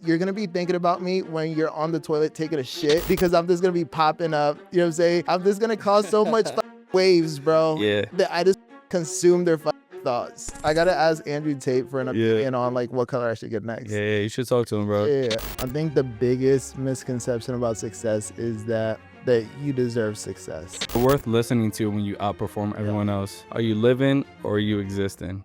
You're going to be thinking about me when you're on the toilet taking a shit because I'm just going to be popping up. You know what I'm saying? I'm just going to cause so much waves, bro. Yeah. That I just consume their thoughts. I got to ask Andrew Tate for an opinion on like what color I should get next. Yeah, you should talk to him, bro. Yeah. I think the biggest misconception about success is that you deserve success. Worth listening to when you outperform everyone else. Are you living or are you existing?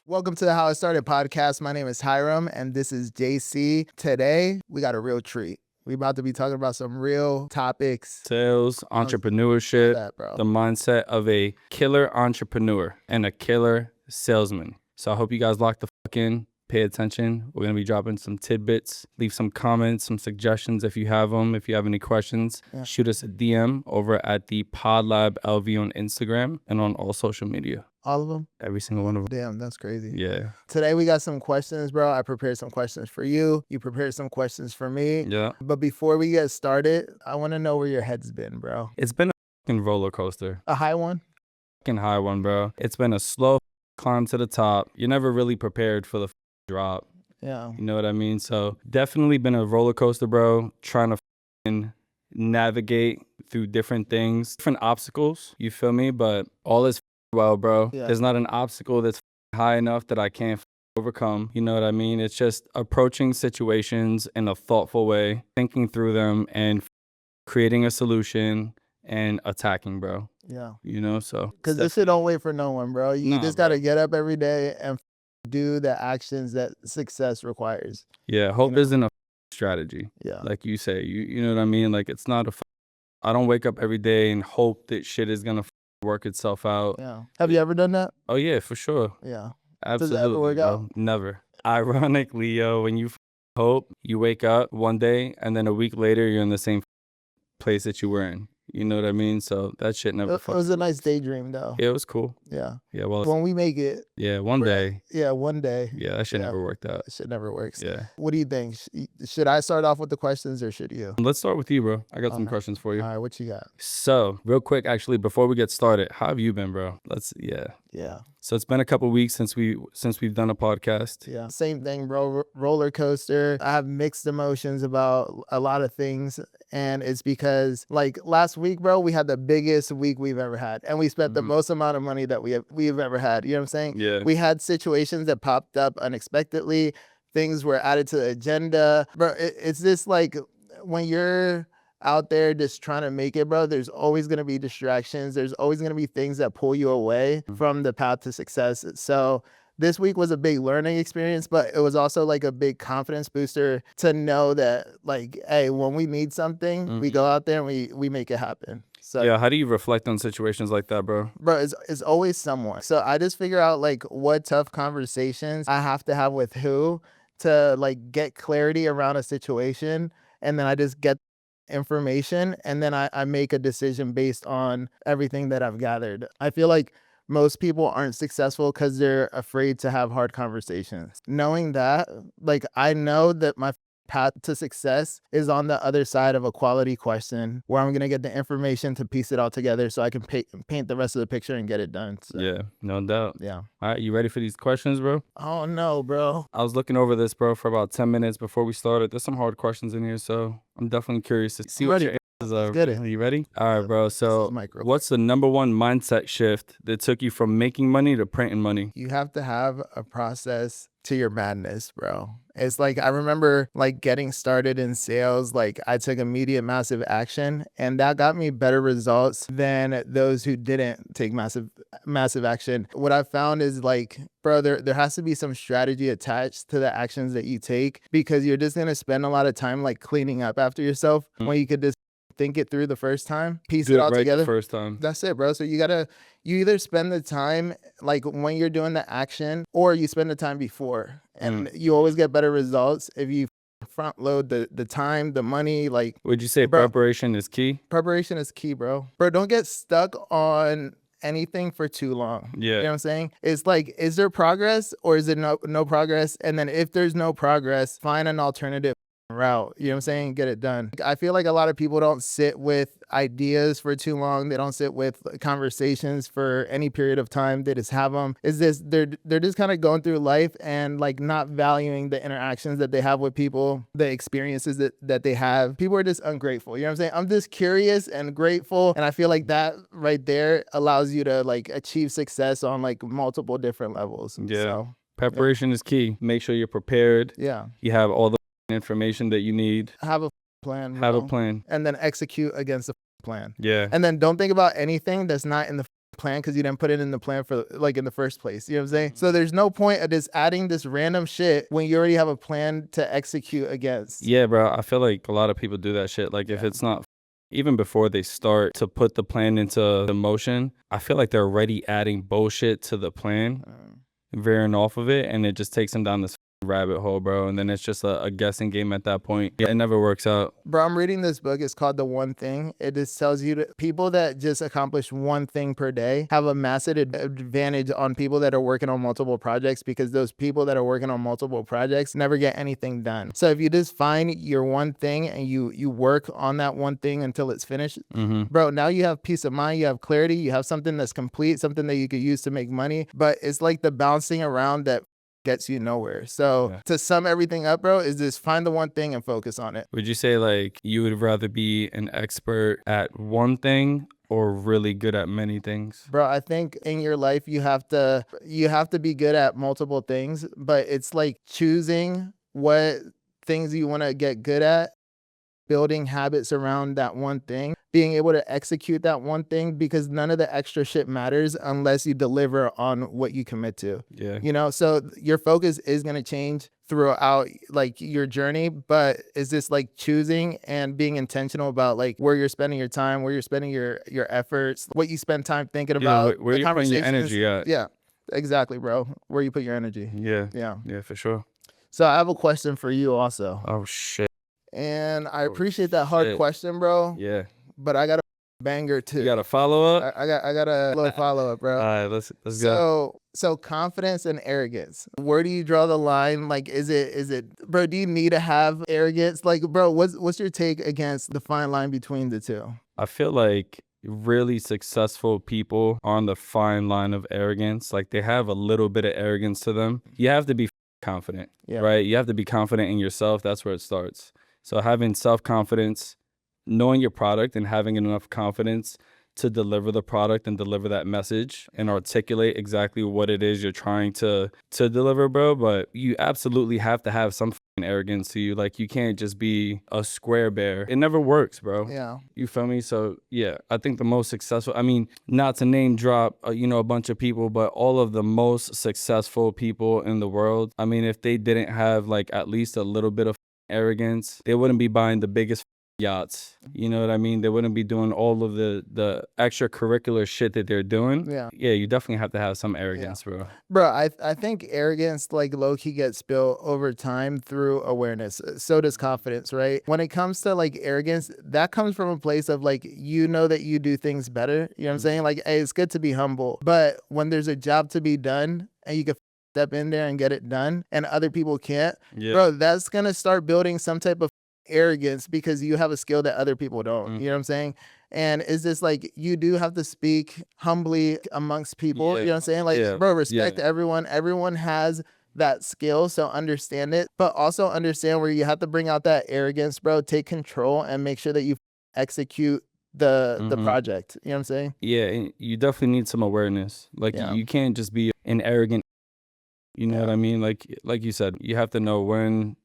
Welcome to the How It Started podcast. My name is Hiram and this is JC. Today, we got a real treat. We about to be talking about some real topics. Sales, entrepreneurship, bro. The mindset of a killer entrepreneur and a killer salesman. So I hope you guys lock the fuck in, pay attention. We're going to be dropping some tidbits, leave some comments, some suggestions if you have them. If you have any questions, shoot us a DM over at the PodLab LV on Instagram and on all social media. All of them? Every single one of them. Damn, that's crazy. Yeah. Today we got some questions, bro. I prepared some questions for you. You prepared some questions for me. Yeah. But before we get started, I want to know where your head's been, bro. It's been a fucking roller coaster. A high one? Fucking high one, bro. It's been a slow climb to the top. You're never really prepared for the drop. Yeah. You know what I mean? So definitely been a roller coaster, bro. Trying to navigate through different things, different obstacles. You feel me? But all is well, bro. Yeah. There's not an obstacle that's high enough that I can't overcome. You know what I mean? It's just approaching situations in a thoughtful way, thinking through them and creating a solution and attacking, bro. Yeah. You know, so. Because this shit don't wait for no one, bro. You just got to get up every day and do the actions that success requires. Yeah. Hope isn't a strategy. Yeah. Like you say, you know what I mean? Like it's not I don't wake up every day and hope that shit is going to work itself out. Yeah. Have you ever done that? Oh yeah, for sure. Yeah. Absolutely. Does it ever work out? Never. Ironically, yo, when you hope, you wake up one day and then a week later you're in the same place that you were in. You know what I mean? So that shit never It was a nice daydream though. Yeah, it was cool. Yeah. Yeah, well, when we make it. Yeah, one day. Yeah, one day. Yeah, that shit never worked out. That shit never works. Yeah. What do you think? Should I start off with the questions or should you? Let's start with you, bro. I got some questions for you. All right, what you got? So, real quick, actually, before we get started, how have you been, bro? Yeah. So it's been a couple weeks since we've done a podcast. Yeah. Same thing, bro. Roller coaster. I have mixed emotions about a lot of things. And it's because like last week, bro, we had the biggest week we've ever had. And we spent the most amount of money that we've ever had. You know what I'm saying? Yeah. We had situations that popped up unexpectedly. Things were added to the agenda. Bro, it's just like when you're out there just trying to make it, bro, there's always going to be distractions. There's always going to be things that pull you away from the path to success. So this week was a big learning experience, but it was also like a big confidence booster to know that like, hey, when we need something, we go out there and we make it happen. So yeah, how do you reflect on situations like that, bro? Bro, it's always someone. So I just figure out like what tough conversations I have to have with who to like get clarity around a situation. And then I just get information and then I make a decision based on everything that I've gathered. I feel like most people aren't successful because they're afraid to have hard conversations. Knowing that, like I know that my path to success is on the other side of a quality question where I'm going to get the information to piece it all together so I can paint the rest of the picture and get it done. So, yeah, no doubt. Yeah. All right, you ready for these questions, bro? Oh, no, bro. I was looking over this, bro, for about 10 minutes before we started. There's some hard questions in here, so I'm definitely curious to see what your answers are. Get it. Are you ready? All right, bro. So what's the number one mindset shift that took you from making money to printing money? You have to have a process to your madness, bro. It's like, I remember like getting started in sales, like I took immediate massive action and that got me better results than those who didn't take massive action. What I found is like, bro, there has to be some strategy attached to the actions that you take because you're just going to spend a lot of time like cleaning up after yourself when you could just think it through the first time, piece it all together. The first time. That's it, bro. So you either spend the time like when you're doing the action or you spend the time before and you always get better results if you front load the time, the money. Like, would you say preparation is key? Preparation is key, bro. Bro, don't get stuck on anything for too long. Yeah. You know what I'm saying? It's like, is there progress or is it no progress? And then if there's no progress, find an alternative route, you know what I'm saying? Get it done. I feel like a lot of people don't sit with ideas for too long. They don't sit with conversations for any period of time. They just have them. Is this they're just kind of going through life and like not valuing the interactions that they have with people, the experiences that they have. People are just ungrateful. You know what I'm saying? I'm just curious and grateful. And I feel like that right there allows you to like achieve success on like multiple different levels. Yeah. So Preparation is key. Make sure you're prepared. yeah. You have all the information that you need. Have a plan. Have a bro. plan. And then execute against the plan. Yeah. And then don't think about anything that's not in the plan because you didn't put it in the plan for like in the first place. You know what I'm saying? So there's no point of just adding this random shit when you already have a plan to execute against. Yeah, bro. I feel like a lot of people do that shit. Like if it's not, even before they start to put the plan into the motion, I feel like they're already adding bullshit to the plan, veering off of it, and it just takes them down this rabbit hole, bro. And then it's just a guessing game at that point. Yeah, it never works out. Bro, I'm reading this book. It's called The One Thing. It just tells you that people that just accomplish one thing per day have a massive advantage on people that are working on multiple projects because those people that are working on multiple projects never get anything done. So if you just find your one thing and you work on that one thing until it's finished, bro, now you have peace of mind, you have clarity, you have something that's complete, something that you could use to make money. But it's like the bouncing around that gets you nowhere. So to sum everything up, bro, is just find the one thing and focus on it. Would you say like you would rather be an expert at one thing or really good at many things? Bro, I think in your life you have to be good at multiple things, but it's like choosing what things you want to get good at, building habits around that one thing, being able to execute that one thing, because none of the extra shit matters unless you deliver on what you commit to. Yeah. You know, so your focus is going to change throughout like your journey, but is this like choosing and being intentional about like where you're spending your time, where you're spending your efforts, what you spend time thinking about, where you're putting your energy at. Yeah, exactly, bro. Where you put your energy. Yeah. Yeah. Yeah, for sure. So I have a question for you also. Oh shit. And I appreciate that hard question, bro. Yeah. But I got a banger too. You got a follow up? I got a little follow up, bro. All right, let's go. So confidence and arrogance. Where do you draw the line? Like, is it, bro? Do you need to have arrogance? Like, bro, what's your take against the fine line between the two? I feel like really successful people are on the fine line of arrogance. Like they have a little bit of arrogance to them. You have to be confident, right? You have to be confident in yourself. That's where it starts. So having self-confidence, knowing your product and having enough confidence to deliver the product and deliver that message and articulate exactly what it is you're trying to deliver, bro. But you absolutely have to have some arrogance to you. Like you can't just be a square bear. It never works, bro. Yeah. You feel me? So yeah, I think the most successful, I mean, not to name drop, a bunch of people, but all of the most successful people in the world, I mean, if they didn't have like at least a little bit of arrogance, they wouldn't be buying the biggest yachts. You know what I mean? They wouldn't be doing all of the extracurricular shit that they're doing. Yeah. Yeah, you definitely have to have some arrogance, bro. Bro, I think arrogance like low-key gets built over time through awareness. So does confidence, right? When it comes to like arrogance, that comes from a place of like, you know that you do things better. You know what I'm saying? Like, hey, it's good to be humble. But when there's a job to be done and you can step in there and get it done and other people can't, bro, that's gonna start building some type of arrogance because you have a skill that other people don't. You know what I'm saying? And it's just like you do have to speak humbly amongst people. You know what I'm saying? Like, bro, respect everyone. Everyone has that skill, so understand it, but also understand where you have to bring out that arrogance, bro. Take control and make sure that you execute the project. You know what I'm saying? Yeah, and you definitely need some awareness. Like you can't just be an arrogant. You know what I mean? Like you said, you have to know when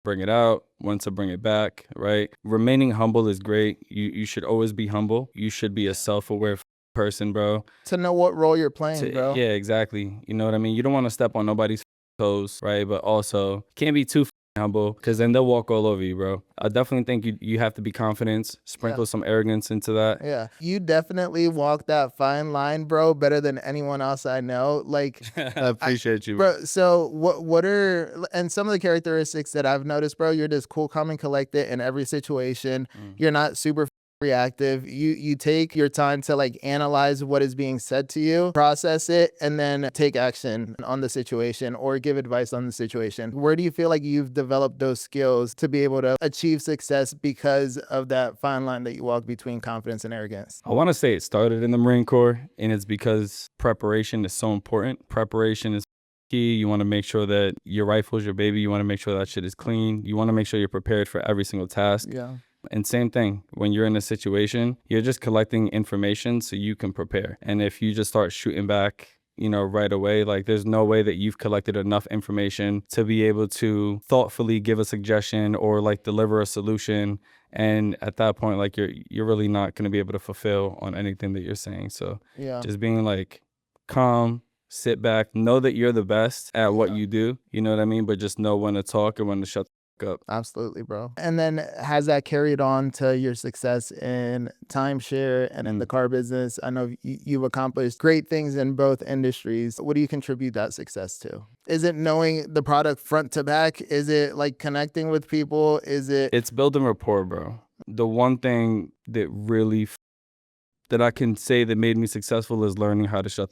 bring it out, when to bring it back, right? Remaining humble is great. You should always be humble. You should be a self-aware person, bro. To know what role you're playing, bro. Yeah, exactly. You know what I mean? You don't want to step on nobody's toes, right? But also, can't be too humble because then they'll walk all over you, bro. I definitely think you have to be confident, sprinkle some arrogance into that. Yeah, you definitely walk that fine line, bro, better than anyone else I know. Like, I appreciate you, bro. So what are, and some of the characteristics that I've noticed, bro, you're just cool, calm, and collected in every situation. You're not super reactive. You take your time to like analyze what is being said to you, process it, and then take action on the situation or give advice on the situation. Where do you feel like you've developed those skills to be able to achieve success because of that fine line that you walk between confidence and arrogance? I want to say it started in the Marine Corps, and it's because preparation is so important. Preparation is key. You want to make sure that your rifle is your baby. You want to make sure that shit is clean. You want to make sure you're prepared for every single task. Yeah. And same thing, when you're in a situation, you're just collecting information so you can prepare. And if you just start shooting back, right away, like there's no way that you've collected enough information to be able to thoughtfully give a suggestion or like deliver a solution. And at that point, like you're really not going to be able to fulfill on anything that you're saying. So Yeah. just being like calm, sit back, know that you're the best at what you do. You know what I mean? But just know when to talk and when to shut up. Absolutely, bro. And then has that carried on to your success in timeshare and in the car business? I know you've accomplished great things in both industries. What do you contribute that success to? Is it knowing the product front to back? Is it like connecting with people? It's building rapport, bro. The one thing that really that I can say that made me successful is learning how to shut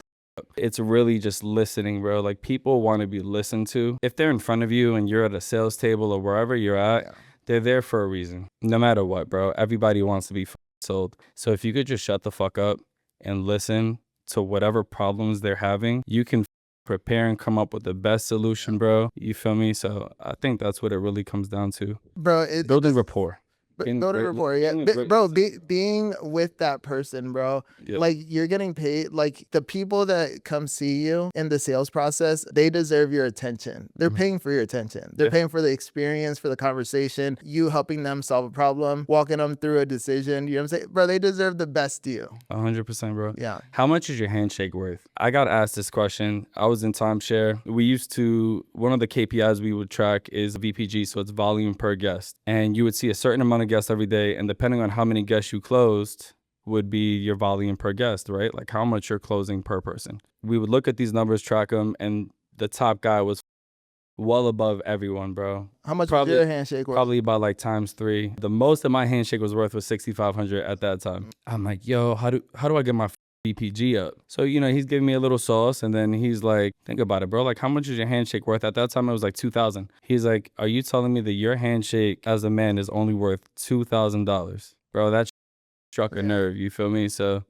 It's really just listening, bro. Like people want to be listened to. If they're in front of you and you're at a sales table or wherever you're at, they're there for a reason. No matter what, bro. Everybody wants to be sold. So if you could just shut the fuck up and listen to whatever problems they're having, you can prepare and come up with the best solution, bro. You feel me? So I think that's what it really comes down to. Bro, building rapport. Building rapport, yeah. Bro, being with that person, bro, like you're getting paid. Like the people that come see you in the sales process, they deserve your attention. They're paying for your attention. They're paying for the experience, for the conversation, you helping them solve a problem, walking them through a decision. You know what I'm saying? Bro, they deserve the best deal. 100%, bro. Yeah. How much is your handshake worth? I got asked this question. I was in timeshare. One of the KPIs we would track is VPG, so it's volume per guest. And you would see a certain amount of guests every day, and depending on how many guests you closed would be your volume per guest, right? Like how much you're closing per person. We would look at these numbers, track them, and the top guy was well above everyone, bro. How much was your handshake worth? Probably about like times 3. The most that my handshake was worth was $6,500 at that time. I'm like, yo, how do I get my VPG up? So, he's giving me a little sauce, and then he's like, think about it, bro. Like, how much is your handshake worth? At that time, it was like $2,000. He's like, are you telling me that your handshake as a man is only worth $2,000? Bro, that struck a nerve, you feel me? So,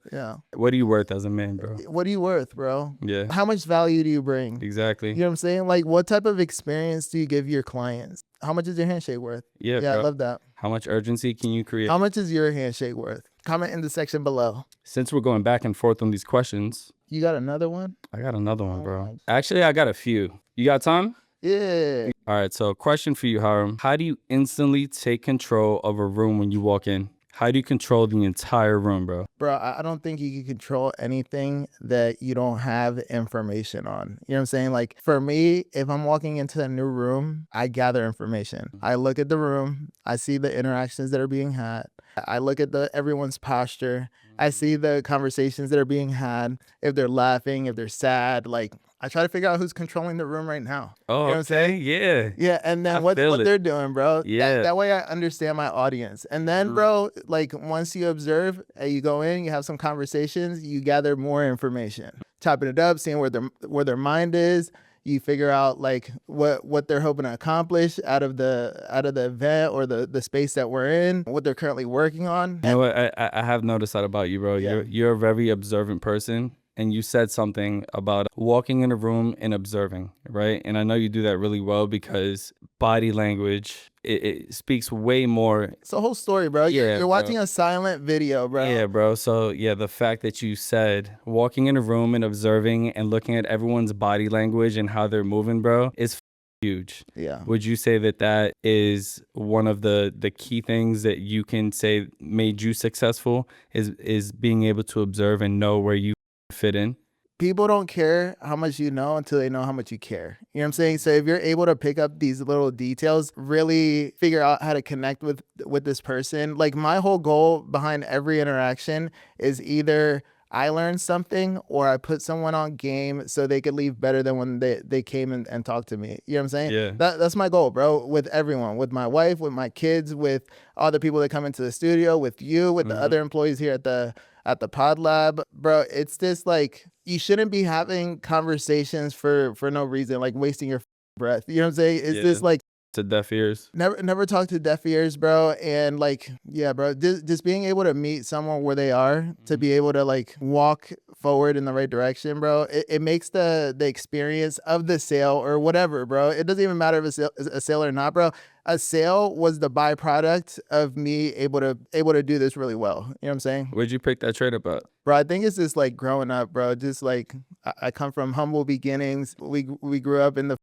what are you worth as a man, bro? What are you worth, bro? Yeah. How much value do you bring? Exactly. You know what I'm saying? Like, what type of experience do you give your clients? How much is your handshake worth? Yeah, bro. I love that. How much urgency can you create? How much is your handshake worth? Comment in the section below. Since we're going back and forth on these questions. You got another one? I got another one, bro. Actually, I got a few. You got time? Yeah. All right, so question for you, Hiram. How do you instantly take control of a room when you walk in? How do you control the entire room, bro? Bro, I don't think you can control anything that you don't have information on. You know what I'm saying? Like for me, if I'm walking into a new room, I gather information. I look at the room. I see the interactions that are being had. I look at everyone's posture. I see the conversations that are being had. If they're laughing, if they're sad, like I try to figure out who's controlling the room right now. Oh, you know what I'm saying? Yeah. Yeah, and then what they're doing, bro. Yeah. That way I understand my audience. And then, bro, like once you observe, you go in, you have some conversations, you gather more information. Chopping it up, seeing where their mind is. You figure out like what they're hoping to accomplish out of the event or the space that we're in, what they're currently working on. You know what? I have noticed that about you, bro. Yeah. You're a very observant person. And you said something about walking in a room and observing, right? And I know you do that really well because body language, it speaks way more. It's a whole story, bro. You're watching a silent video, bro. Yeah, bro. So, the fact that you said walking in a room and observing and looking at everyone's body language and how they're moving, bro, is huge. Yeah. Would you say that is one of the key things that you can say made you successful is being able to observe and know where you fit in? People don't care how much you know until they know how much you care. You know what I'm saying? So if you're able to pick up these little details, really figure out how to connect with this person. Like my whole goal behind every interaction is either I learned something or I put someone on game so they could leave better than when they came and talked to me. You know what I'm saying? Yeah. That's my goal, bro, with everyone, with my wife, with my kids, with all the people that come into the studio, with you, with the other employees here at the pod lab. Bro, it's just like you shouldn't be having conversations for no reason, like wasting your breath. You know what I'm saying? It's just like to deaf ears. never talk to deaf ears, bro. And like, yeah, bro, just being able to meet someone where they are, to be able to like walk forward in the right direction, bro. It makes the experience of the sale or whatever, bro. It doesn't even matter if it's a sale or not, bro. A sale was the byproduct of me able to do this really well. You know what I'm saying? Where'd you pick that trade up at? Bro, I think it's just like growing up, bro. Just like I come from humble beginnings. We grew up in the,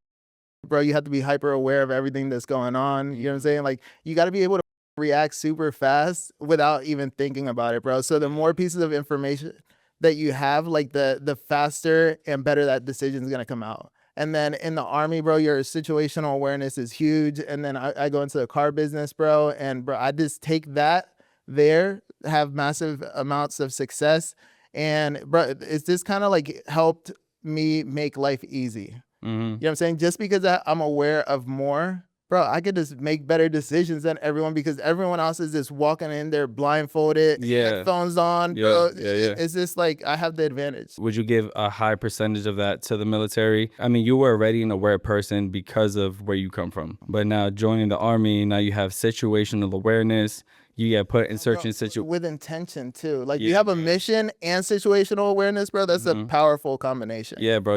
bro, you have to be hyper aware of everything that's going on. You know what I'm saying? Like you got to be able to react super fast without even thinking about it, bro. So the more pieces of information that you have, like the faster and better that decision is gonna come out. And then in the army, bro, your situational awareness is huge. And then I go into the car business, bro, and bro, I just take that there, have massive amounts of success, and bro, it's just kind of like helped me make life easy. You know what I'm saying? Just because I'm aware of more, bro, I could just make better decisions than everyone because everyone else is just walking in there blindfolded, headphones on, bro. It's just like I have the advantage. Would you give a high percentage of that to the military? I mean, you were already an aware person because of where you come from, but now joining the army, now you have situational awareness. You get put in certain situations with intention too. Like you have a mission and situational awareness, bro. That's a powerful combination. Yeah, bro.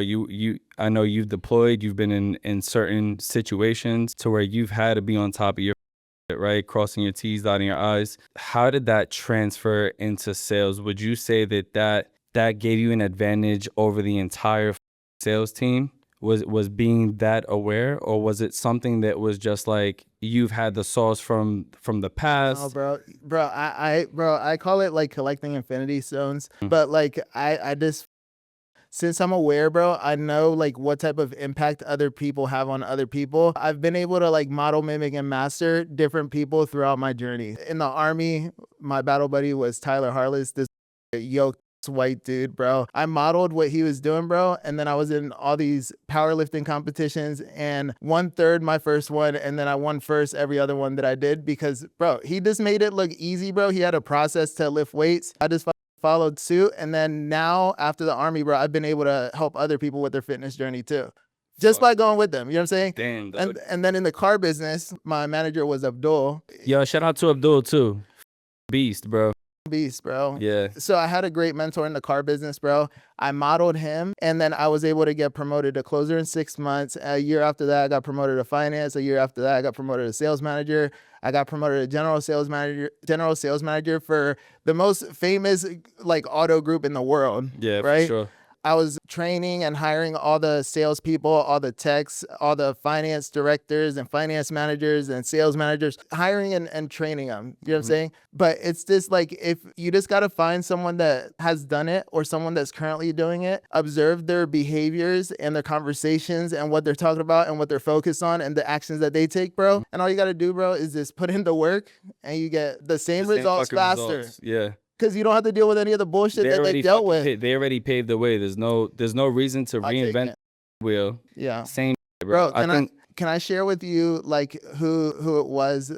I know you've deployed. You've been in certain situations to where you've had to be on top of your right, crossing your T's, dotting your I's. How did that transfer into sales? Would you say that gave you an advantage over the entire sales team? Was being that aware, or was it something that was just like you've had the sauce from the past? Oh, bro, I call it like collecting infinity stones. But like I just, since I'm aware, bro, I know like what type of impact other people have on other people. I've been able to like model, mimic, and master different people throughout my journey. In the army, my battle buddy was Tyler Harless, this yoked white dude, bro. I modeled what he was doing, bro, and then I was in all these powerlifting competitions and 1/3 my first one, and then I won first every other one that I did because, bro, he just made it look easy, bro. He had a process to lift weights. I just followed suit, and then now after the army, bro, I've been able to help other people with their fitness journey too, just by going with them. You know what I'm saying? Damn. And then in the car business, my manager was Abdul. Yo, shout out to Abdul too. Beast, bro. Yeah. So I had a great mentor in the car business, bro. I modeled him, and then I was able to get promoted to closer in 6 months. A year after that, I got promoted to finance. A year after that, I got promoted to sales manager. I got promoted to general sales manager for the most famous like auto group in the world. Yeah, right? for sure. I was training and hiring all the salespeople, all the techs, all the finance directors and finance managers and sales managers, hiring and training them. You know what I'm saying? But it's just like, if you just got to find someone that has done it or someone that's currently doing it, observe their behaviors and their conversations and what they're talking about and what they're focused on and the actions that they take, bro. And all you got to do, bro, is just put in the work and you get the same results faster. Yeah. Because you don't have to deal with any of the bullshit that they dealt with. They already paved the way. There's no reason to reinvent the wheel. Yeah. Same, bro. Can I share with you like who it was,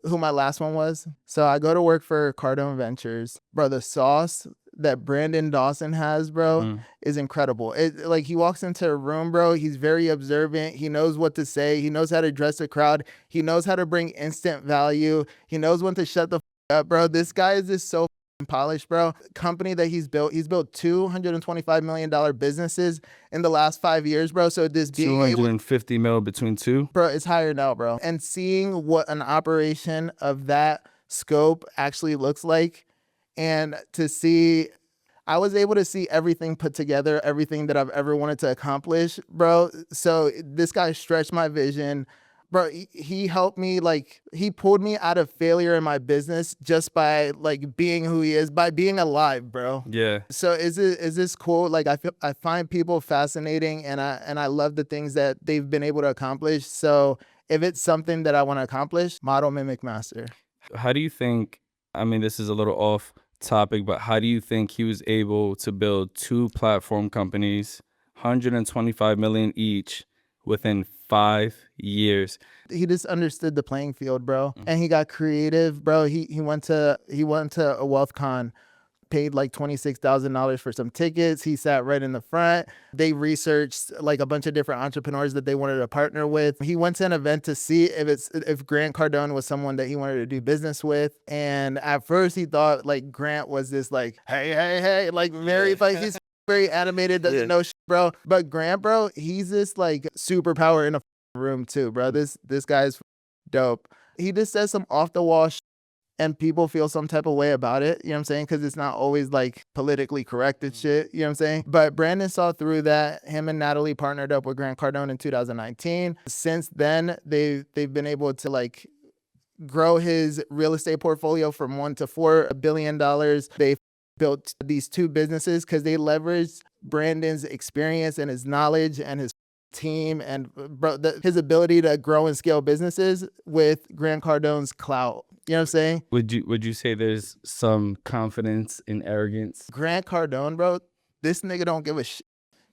who my last one was? So I go to work for Cardone Ventures. Bro, the sauce that Brandon Dawson has, bro, is incredible. Like he walks into a room, bro, he's very observant. He knows what to say. He knows how to address the crowd. He knows how to bring instant value. He knows when to shut the up, bro. This guy is just so polished, bro. Company that he's built $225 million businesses in the last 5 years, bro. So this being 250 mil between two, bro, it's higher now, bro. And seeing what an operation of that scope actually looks like, and to see, I was able to see everything put together, everything that I've ever wanted to accomplish, bro. So this guy stretched my vision. Bro, he helped me, like, he pulled me out of failure in my business just by, like, being who he is, by being alive, bro. Yeah. So is this cool? Like, I find people fascinating, and I love the things that they've been able to accomplish. So if it's something that I want to accomplish, model, mimic, master. How do you think, I mean, this is a little off topic, but how do you think he was able to build 2 platform companies, 125 million each, within 5 years? He just understood the playing field, bro. And he got creative, bro. He went to a wealth con, paid like $26,000 for some tickets. He sat right in the front. They researched like a bunch of different entrepreneurs that they wanted to partner with. He went to an event to see if Grant Cardone was someone that he wanted to do business with. And at first he thought like Grant was this like, hey, like very like he's very animated, doesn't know shit, bro. But Grant, bro, he's this like superpower in a room too, bro. This guy's dope. He just says some off the wall shit, and people feel some type of way about it, you know what I'm saying? Because it's not always like politically correct and shit, you know what I'm saying? But Brandon saw through that. Him and Natalie partnered up with Grant Cardone in 2019. Since then, they've been able to like grow his real estate portfolio from $1 to $4 billion. They built these 2 businesses because they leveraged Brandon's experience and his knowledge and his team and his ability to grow and scale businesses with Grant Cardone's clout. You know what I'm saying? Would you say there's some confidence and arrogance? Grant Cardone, bro, this nigga don't give a shit.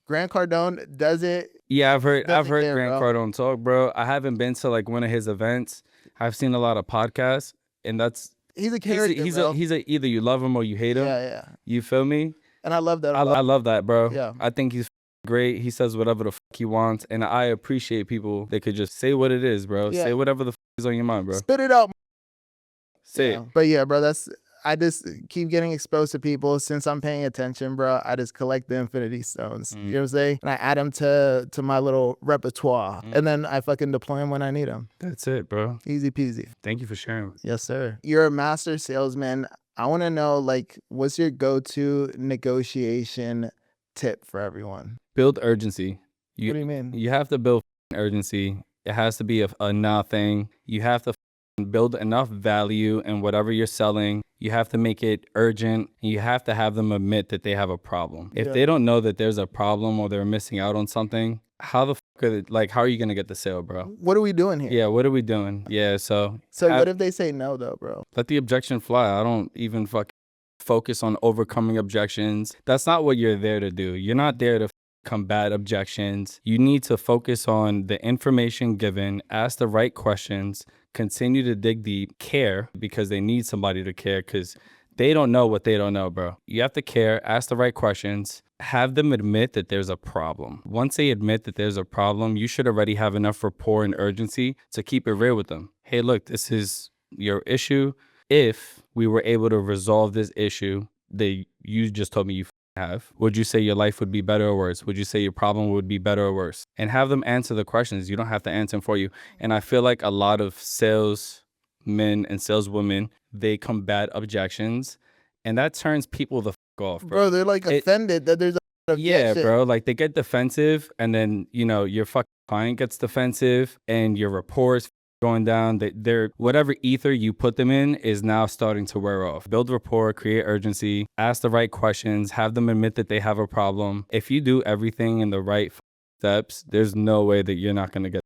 Grant Cardone doesn't. Yeah, I've heard care, Grant bro. Cardone talk, bro. I haven't been to like one of his events. I've seen a lot of podcasts, and he's a character, bro. He's a either you love him or you hate him. Yeah. You feel me? And I love that. I love that, bro. Yeah. I think he's great. He says whatever the fuck he wants, and I appreciate people that could just say what it is, bro. Yeah. Say whatever the fuck is on your mind, bro. Spit it out. Say it. But yeah, bro, I just keep getting exposed to people. Since I'm paying attention, bro, I just collect the infinity stones. You know what I'm saying? And I add them to my little repertoire. And then I fucking deploy them when I need them. That's it, bro. Easy peasy. Thank you for sharing. Yes, sir. You're a master salesman. I want to know, like, what's your go-to negotiation tip for everyone? Build urgency. What do you mean? You have to build urgency. It has to be a nothing. You have to build enough value in whatever you're selling. You have to make it urgent. You have to have them admit that they have a problem. If they don't know that there's a problem or they're missing out on something, how the fuck are they, like, how are you gonna get the sale, bro? What are we doing here? Yeah, what are we doing? Yeah, so what if they say no, though, bro? let the objection fly. I don't even focus on overcoming objections. That's not what you're there to do. You're not there to combat objections. You need to focus on the information given, ask the right questions, continue to dig deep, care because they need somebody to care because they don't know what they don't know, bro. You have to care, ask the right questions, have them admit that there's a problem. Once they admit that there's a problem, you should already have enough rapport and urgency to keep it real with them. Hey, look, this is your issue. If we were able to resolve this issue that you just told me you have, would you say your life would be better or worse? Would you say your problem would be better or worse? And have them answer the questions. You don't have to answer them for you. And I feel like a lot of salesmen and saleswomen, they combat objections, and that turns people the fuck off, bro. They're like offended that there's a yeah, bro. Like they get defensive, and then your fucking client gets defensive, and your rapport is going down. They're whatever ether you put them in is now starting to wear off. Build rapport, create urgency, ask the right questions, have them admit that they have a problem. If you do everything in the right steps, there's no way that you're not gonna get.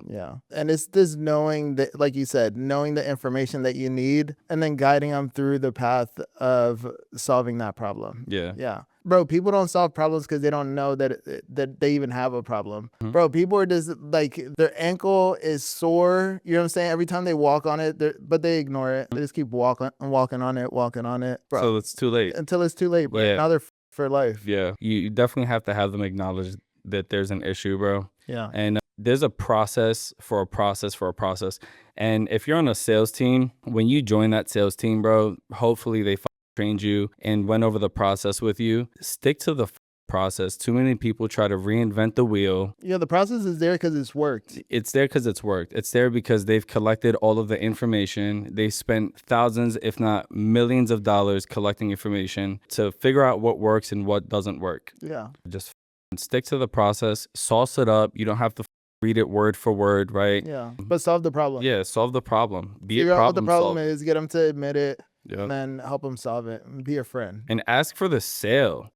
Yeah. And it's this knowing that, like you said, knowing the information that you need and then guiding them through the path of solving that problem. Yeah. Bro, people don't solve problems because they don't know that they even have a problem. Bro, people are just like, their ankle is sore. You know what I'm saying? Every time they walk on it, but they ignore it. They just keep walking on it. Bro. So it's too late. Until it's too late, bro. Yeah. Now they're for life. Yeah. You definitely have to have them acknowledge that there's an issue, bro. Yeah. And there's a process for a process. And if you're on a sales team, when you join that sales team, bro, hopefully they trained you and went over the process with you. Stick to the process. Too many people try to reinvent the wheel. Yeah, the process is there because it's worked. It's there because it's worked. It's there because they've collected all of the information. They spent thousands, if not millions of dollars collecting information to figure out what works and what doesn't work. Yeah. Just stick to the process, sauce it up. You don't have to read it word for word, right? Yeah, but solve the problem. Yeah, solve the problem. Figure out what the problem is, get them to admit it, and then help them solve it. And be a friend. And ask for the sale.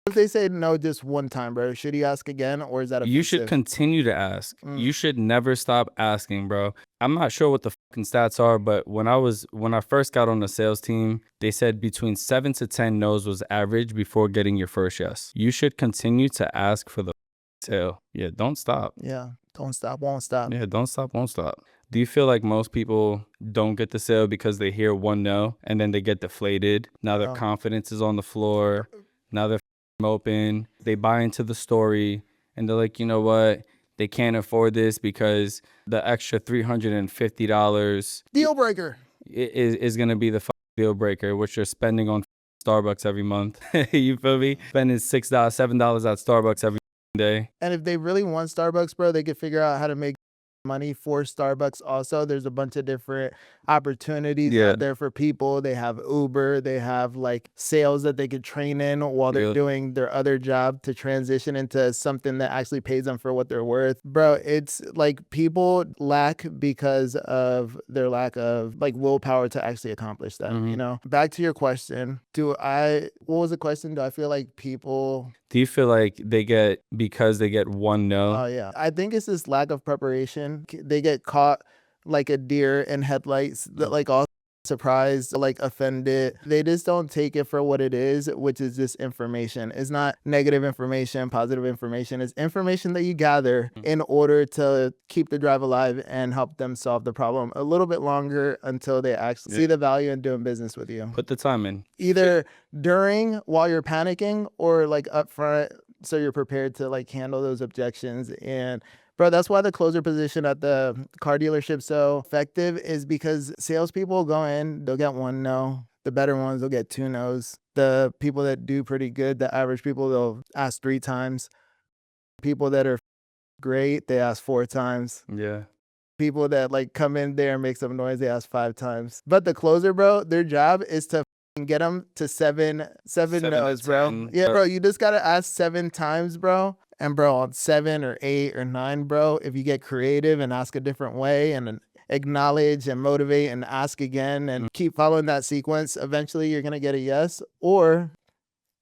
If they say no just one time, bro, should you ask again, or is that offensive? You should continue to ask. You should never stop asking, bro. I'm not sure what the fucking stats are, but when I first got on the sales team, they said between 7 to 10 no's was average before getting your first yes. You should continue to ask for the sale. Yeah, don't stop. Yeah, don't stop, won't stop. Yeah, don't stop, won't stop. Do you feel like most people don't get the sale because they hear one no and then they get deflated? Now their confidence is on the floor. Now they're open. They buy into the story and they're like, you know what? They can't afford this because the extra $350 Deal breaker. is going to be the deal breaker, which you're spending on Starbucks every month. You feel me? Spending $6, $7 at Starbucks every day. And if they really want Starbucks, bro, they could figure out how to make money for Starbucks. Also, there's a bunch of different opportunities out there for people. They have Uber, they have like sales that they could train in while they're doing their other job to transition into something that actually pays them for what they're worth. Bro, it's like people lack because of their lack of like willpower to actually accomplish that, you know? Back to your question, what was the question? Do I feel like people... Do you feel like because they get one no? Oh, yeah. I think it's this lack of preparation. They get caught like a deer in headlights, that like all surprised, like offended. They just don't take it for what it is, which is just information. It's not negative information, positive information. It's information that you gather in order to keep the drive alive and help them solve the problem a little bit longer until they actually see the value in doing business with you. Put the time in. Either during, while you're panicking, or like up front, so you're prepared to like handle those objections. And bro, that's why the closer position at the car dealership so effective, is because salespeople go in, they'll get one no. The better ones, they'll get 2 no's. The people that do pretty good, the average people, they'll ask 3 times. People that are great, they ask 4 times. Yeah. People that like come in there and make some noise, they ask 5 times. But the closer, bro, their job is to get them to seven no's, bro. Yeah, bro, you just gotta ask 7 times, bro. And bro, on 7 or 8 or 9, bro, if you get creative and ask a different way and acknowledge and motivate and ask again and keep following that sequence, eventually you're gonna get a yes, or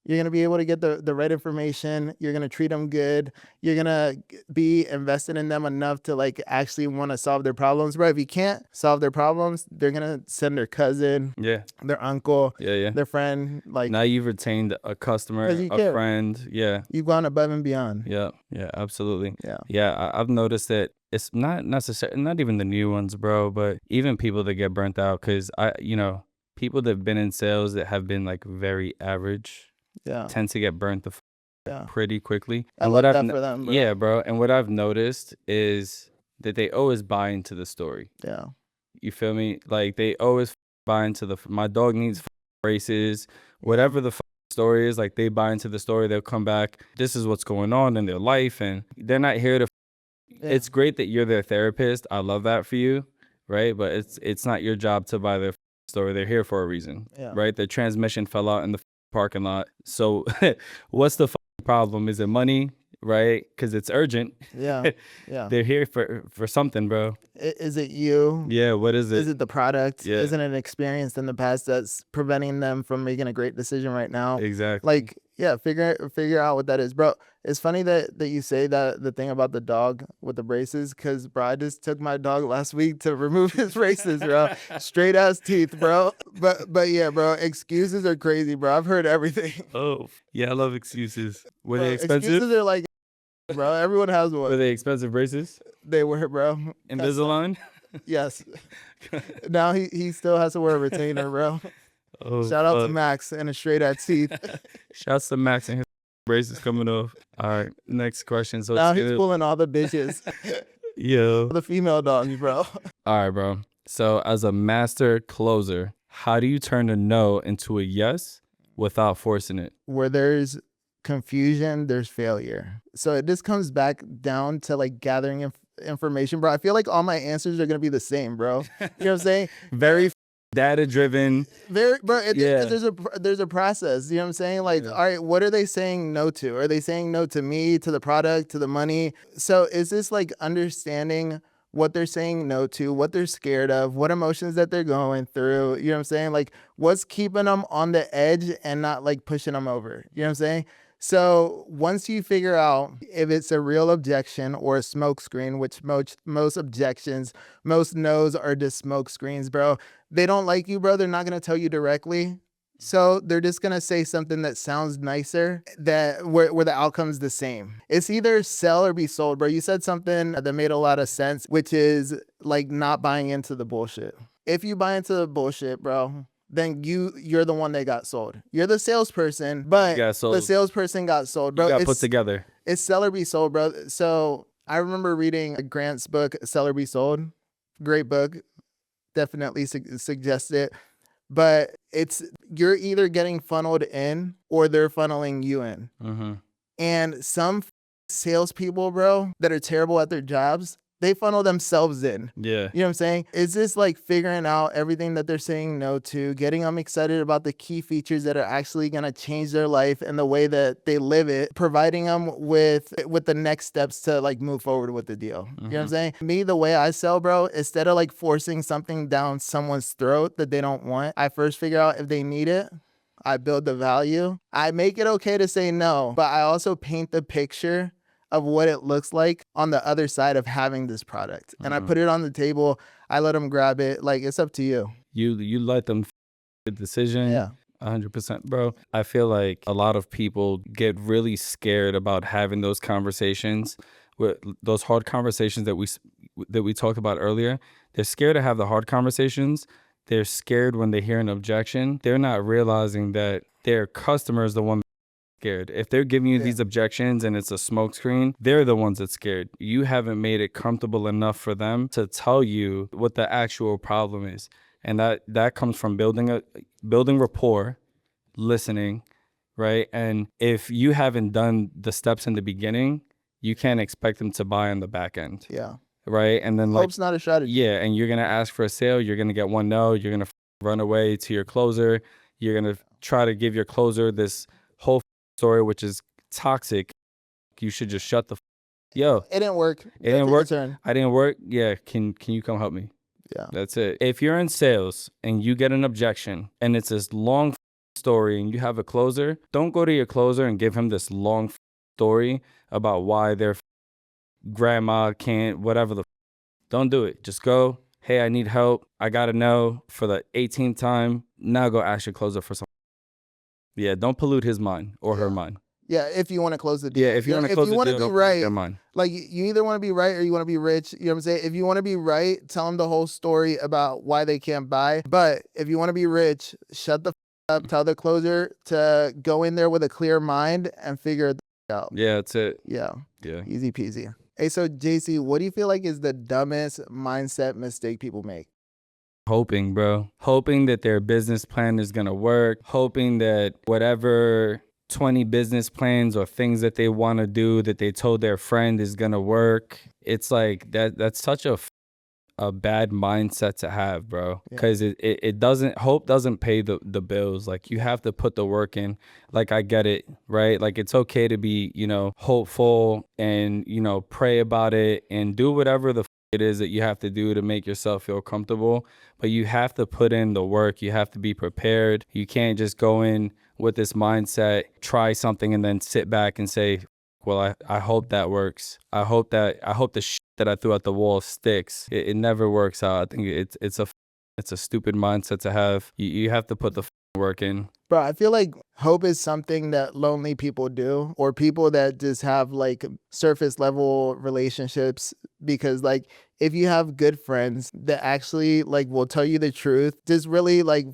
you're going to be able to get the right information. You're going to treat them good. You're going to be invested in them enough to like actually want to solve their problems. Bro, if you can't solve their problems, they're going to send their cousin, their uncle, their friend. Like, now you've retained a customer, a friend. Yeah. You've gone above and beyond. Yeah. Yeah, absolutely. Yeah. Yeah. I've noticed that it's not necessarily, not even the new ones, bro, but even people that get burnt out. Cause people that have been in sales that have been like very average. Tend to get burnt pretty quickly. And what that for them, bro. Yeah, bro. And what I've noticed is that they always buy into the story. Yeah. You feel me? Like they always buy into my dog needs braces, whatever the story is. Like they buy into the story. They'll come back. This is what's going on in their life, and they're not here to. It's great that you're their therapist. I love that for you, right? But it's not your job to buy their story. They're here for a reason, right? Their transmission fell out in the parking lot. So what's the problem? Is it money, right? Because it's urgent. Yeah. They're here for something, bro. Is it you? Yeah, what is it? Is it the product? Yeah. Isn't it an experience in the past that's preventing them from making a great decision right now? Exactly. Like, yeah, figure out what that is, bro. It's funny that you say that, the thing about the dog with the braces, because bro, I just took my dog last week to remove his braces, bro. Straight ass teeth, bro. But yeah, bro, excuses are crazy, bro. I've heard everything. Oh yeah, I love excuses. Were they expensive? Excuses are like, bro, everyone has one. Were they expensive braces? They were, bro. Invisalign? Yes. Now he still has to wear a retainer, bro. Oh, shout out to Max and his straight ass teeth. Shouts to Max and his braces coming off. All right, next question. So now he's pulling all the bitches. Yo. The female dogs, bro. All right, bro. So as a master closer, how do you turn a no into a yes without forcing it? Where there's confusion, there's failure. So it just comes back down to like gathering information, bro. I feel like all my answers are going to be the same, bro. You know what I'm saying? Very data driven. Very, bro. There's a process. You know what I'm saying? Like, all right, what are they saying no to? Are they saying no to me, to the product, to the money? So is this like understanding what they're saying no to, what they're scared of, what emotions that they're going through? You know what I'm saying? Like, what's keeping them on the edge and not like pushing them over? You know what I'm saying? So once you figure out if it's a real objection or a smoke screen, which most objections, most no's are just smoke screens, bro. They don't like you, bro. They're not gonna tell you directly. So they're just gonna say something that sounds nicer, that where the outcome's the same. It's either sell or be sold, bro. You said something that made a lot of sense, which is like not buying into the bullshit. If you buy into the bullshit, bro, then you're the one that got sold. You're the salesperson, but got sold. the salesperson got sold, You bro. got put together. It's sell or be sold, bro. So I remember reading Grant's book, Sell or Be Sold. Great book. Definitely suggest it. But it's you're either getting funneled in or they're funneling you in. Mm-hmm. And some salespeople, bro, that are terrible at their jobs, they funnel themselves in. Yeah. You know what I'm saying? It's just like figuring out everything that they're saying no to, getting them excited about the key features that are actually going to change their life and the way that they live it, providing them with the next steps to like move forward with the deal. You know what I'm saying? Me, the way I sell, bro, instead of like forcing something down someone's throat that they don't want, I first figure out if they need it. I build the value. I make it okay to say no, but I also paint the picture of what it looks like on the other side of having this product. And I put it on the table. I let them grab it. Like, it's up to you. You let them the decision. Yeah. 100%, bro. I feel like a lot of people get really scared about having those conversations, with those hard conversations that we talked about earlier. They're scared to have the hard conversations. They're scared when they hear an objection. They're not realizing that their customer is the one scared. If they're giving you these objections and it's a smokescreen, they're the ones that's scared. You haven't made it comfortable enough for them to tell you what the actual problem is. And that comes from building rapport, listening, right? And if you haven't done the steps in the beginning, you can't expect them to buy on the back end. Yeah. Right? And then Hope's not a strategy. Yeah, and you're gonna ask for a sale, you're gonna get one no, you're gonna run away to your closer, you're gonna try to give your closer this whole story, which is toxic. You should just shut the yo. It didn't work. It didn't work. Turn. I didn't work. Yeah, can you come help me? Yeah. That's it. If you're in sales and you get an objection and it's this long story and you have a closer, don't go to your closer and give him this long story about why their grandma can't, whatever the. Don't do it. Just go, hey, I need help. I got to know for the 18th time. Now go ask your closer for some. Yeah, don't pollute his mind or her mind. Yeah, if you want to close the deal. Yeah, if you want to close the deal, don't be right, their mind. Like you either want to be right or you want to be rich. You know what I'm saying? If you want to be right, tell them the whole story about why they can't buy. But if you want to be rich, shut the up. Tell the closer to go in there with a clear mind and figure it out. Yeah, that's it. Yeah. Yeah. Easy peasy. Hey, so JC, what do you feel like is the dumbest mindset mistake people make? Hoping, bro. Hoping that their business plan is going to work. Hoping that whatever 20 business plans or things that they want to do that they told their friend is going to work. It's like that's such a bad mindset to have, bro, because it doesn't, hope doesn't pay the bills. Like, you have to put the work in. Like, I get it, right? Like, it's okay to be, hopeful and, pray about it and do whatever the it is that you have to do to make yourself feel comfortable, but you have to put in the work. You have to be prepared. You can't just go in with this mindset, try something and then sit back and say, well, I hope that works. I hope the shit that I threw at the wall sticks. It never works out. I think it's a stupid mindset to have. You have to put the work in. Bro, I feel like hope is something that lonely people do, or people that just have like surface level relationships, because like if you have good friends that actually like will tell you the truth, just really like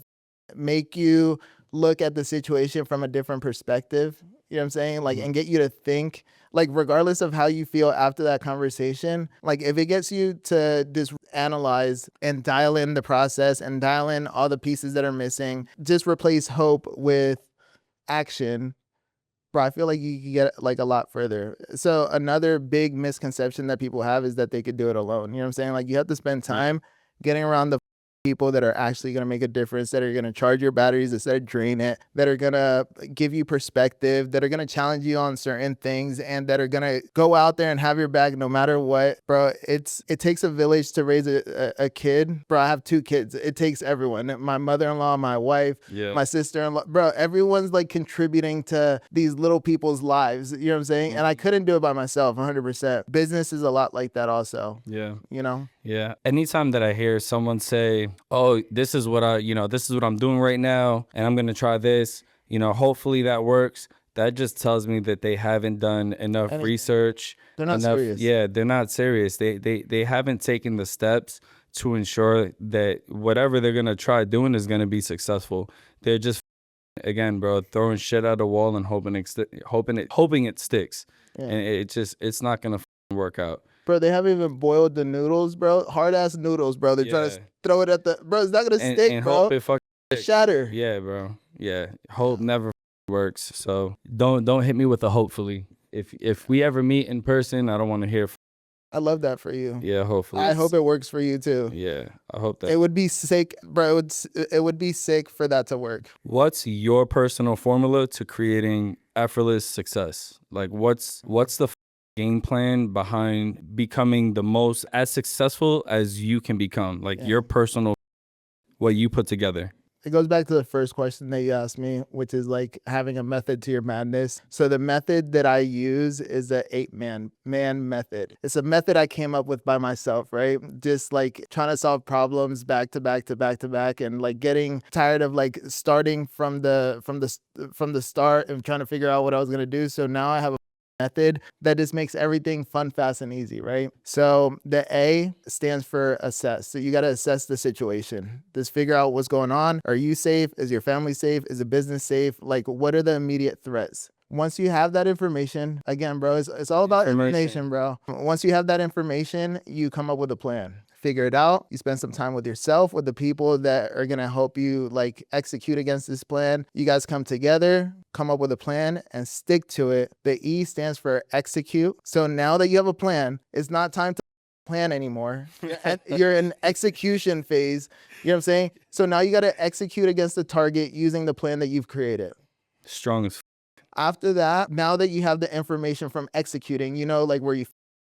make you look at the situation from a different perspective. You know what I'm saying? Like, and get you to think, like, regardless of how you feel after that conversation, like if it gets you to just analyze and dial in the process and dial in all the pieces that are missing, just replace hope with action, bro, I feel like you can get like a lot further. So another big misconception that people have is that they could do it alone. You know what I'm saying? Like, you have to spend time getting around the people that are actually going to make a difference, that are going to charge your batteries instead of drain it, that are going to give you perspective, that are going to challenge you on certain things, and that are going to go out there and have your back no matter what. Bro, it takes a village to raise a kid. Bro, I have 2 kids. It takes everyone. My mother-in-law, my wife, my sister-in-law. Bro, everyone's like contributing to these little people's lives. You know what I'm saying? And I couldn't do it by myself 100%. Business is a lot like that also. Yeah. You know? Yeah. Anytime that I hear someone say, oh, this is what this is what I'm doing right now, and I'm going to try this, hopefully that works. That just tells me that they haven't done enough research. They're not serious. Yeah, they're not serious. They haven't taken the steps to ensure that whatever they're going to try doing is going to be successful. They're just, again, bro, throwing shit at a wall and hoping it sticks. Yeah. And it's not going to work out. Bro, they haven't even boiled the noodles, bro. Hard ass noodles, bro. They're trying to throw it at the bro. It's not gonna stick, and bro. Hope it fucking shatter. Yeah, bro. Yeah, hope never works. So don't hit me with a hopefully. If we ever meet in person, I don't want to hear. I love that for you. Yeah, hopefully. I hope it works for you too. Yeah, I hope that. It would be sick, bro. It would be sick for that to work. What's your personal formula to creating effortless success? Like, what's the game plan behind becoming the most as successful as you can become? Like your personal, what you put together. It goes back to the first question that you asked me, which is like having a method to your madness. So the method that I use is the 8-man method. It's a method I came up with by myself, right? Just like trying to solve problems back to back to back to back, and like getting tired of like starting from the start and trying to figure out what I was gonna do. So now I have a method that just makes everything fun, fast, and easy, right? So the A stands for assess. So you got to assess the situation. Just figure out what's going on. Are you safe? Is your family safe? Is the business safe? Like, what are the immediate threats? Once you have that information, again, bro, it's all about information, bro. Once you have that information, you come up with a plan. Figure it out. You spend some time with yourself, with the people that are going to help you like execute against this plan. You guys come together, come up with a plan, and stick to it. The E stands for execute. So now that you have a plan, it's not time to plan anymore. You're in execution phase. You know what I'm saying? So now you got to execute against the target using the plan that you've created. Strong as After that, now that you have the information from executing, like where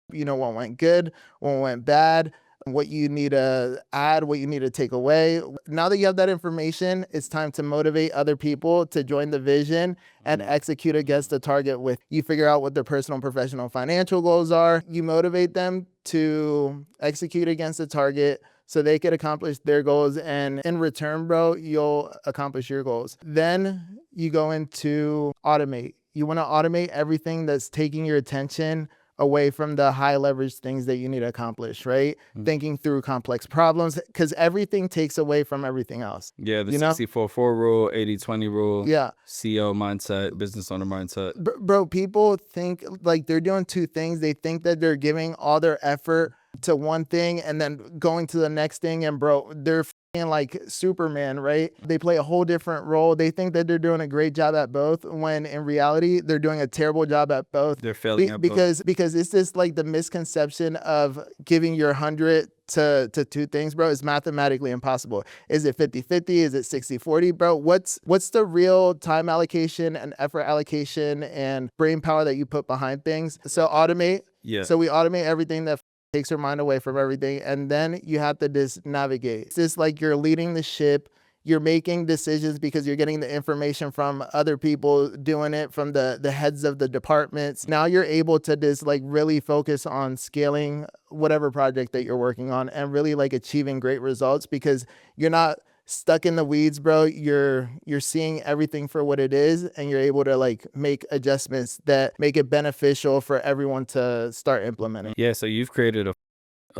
what went good, what went bad, what you need to add, what you need to take away. Now that you have that information, it's time to motivate other people to join the vision and execute against the target. With you figure out what their personal, professional, financial goals are. You motivate them to execute against the target so they could accomplish their goals. And in return, bro, you'll accomplish your goals. Then you go into automate. You want to automate everything that's taking your attention away from the high leverage things that you need to accomplish, right? Thinking through complex problems, because everything takes away from everything else. Yeah, the 64-4 rule, 80-20 rule. Yeah. CEO mindset, business owner mindset. Bro, people think like they're doing 2 things. They think that they're giving all their effort to one thing and then going to the next thing, and bro, they're like Superman, right? They play a whole different role. They think that they're doing a great job at both, when in reality they're doing a terrible job at both. They're failing at both. Because it's just like the misconception of giving your 100 to 2 things, bro. Is mathematically impossible. Is it 50-50? Is it 60-40? Bro, what's the real time allocation and effort allocation and brain power that you put behind things? So automate. Yeah. So we automate everything that takes your mind away from everything, and then you have to just navigate. It's just like you're leading the ship. You're making decisions because you're getting the information from other people doing it, from the heads of the departments. Now you're able to just like really focus on scaling whatever project that you're working on and really like achieving great results, because you're not stuck in the weeds, bro. You're seeing everything for what it is, and you're able to like make adjustments that make it beneficial for everyone to start implementing. Yeah, so you've created a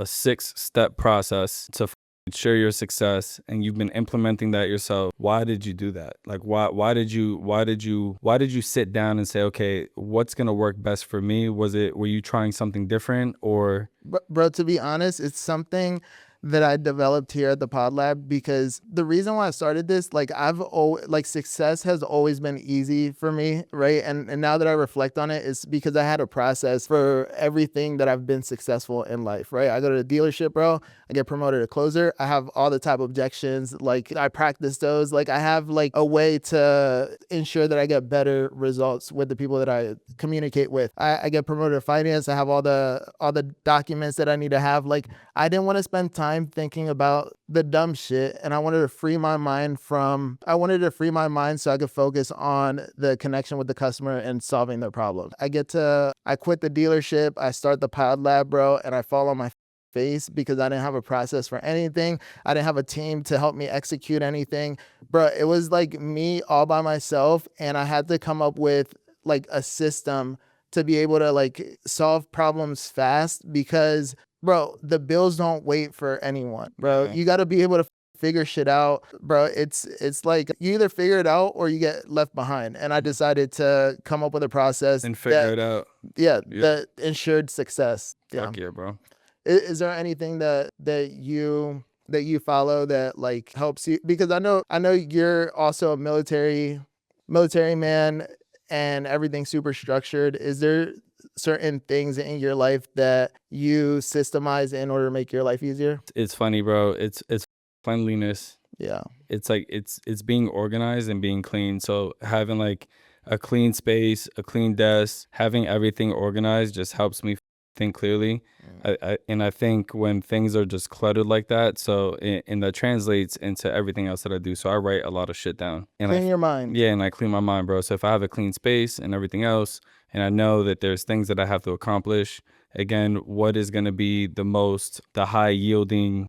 6-step process to ensure your success, and you've been implementing that yourself. Why did you do that? Like why did you sit down and say, okay, what's going to work best for me? Were you trying something different, or Bro, to be honest, it's something that I developed here at the Pod Lab, because the reason why I started this, like I've always, like success has always been easy for me, right? And now that I reflect on it, it's because I had a process for everything that I've been successful in life, right? I go to the dealership, bro. I get promoted to closer. I have all the type of objections. Like I practice those. Like I have like a way to ensure that I get better results with the people that I communicate with. I get promoted to finance. I have all the documents that I need to have. Like I didn't want to spend time thinking about the dumb shit, and I wanted to free my mind so I could focus on the connection with the customer and solving their problems. I quit the dealership. I start the Pod Lab, bro, and I fall on my face because I didn't have a process for anything. I didn't have a team to help me execute anything. Bro, it was like me all by myself, and I had to come up with like a system to be able to like solve problems fast, because bro, the bills don't wait for anyone, bro. Yeah. You got to be able to figure shit out, bro. It's like you either figure it out or you get left behind. And I decided to come up with a process And figure it out. Yeah, Yeah. that ensured success. Yeah. Fuck yeah, bro. Is there anything that you follow that like helps you? Because I know you're also a military man, and everything's super structured. Is there certain things in your life that you systemize in order to make your life easier? It's funny, bro. It's cleanliness. Yeah. It's like it's being organized and being clean. So having like a clean space, a clean desk, having everything organized just helps me think clearly. I think when things are just cluttered like that, so and that translates into everything else that I do. So I write a lot of shit down. And Clean your mind. Yeah, and I clean my mind, bro. So if I have a clean space and everything else, and I know that there's things that I have to accomplish, again, what is going to be the high yielding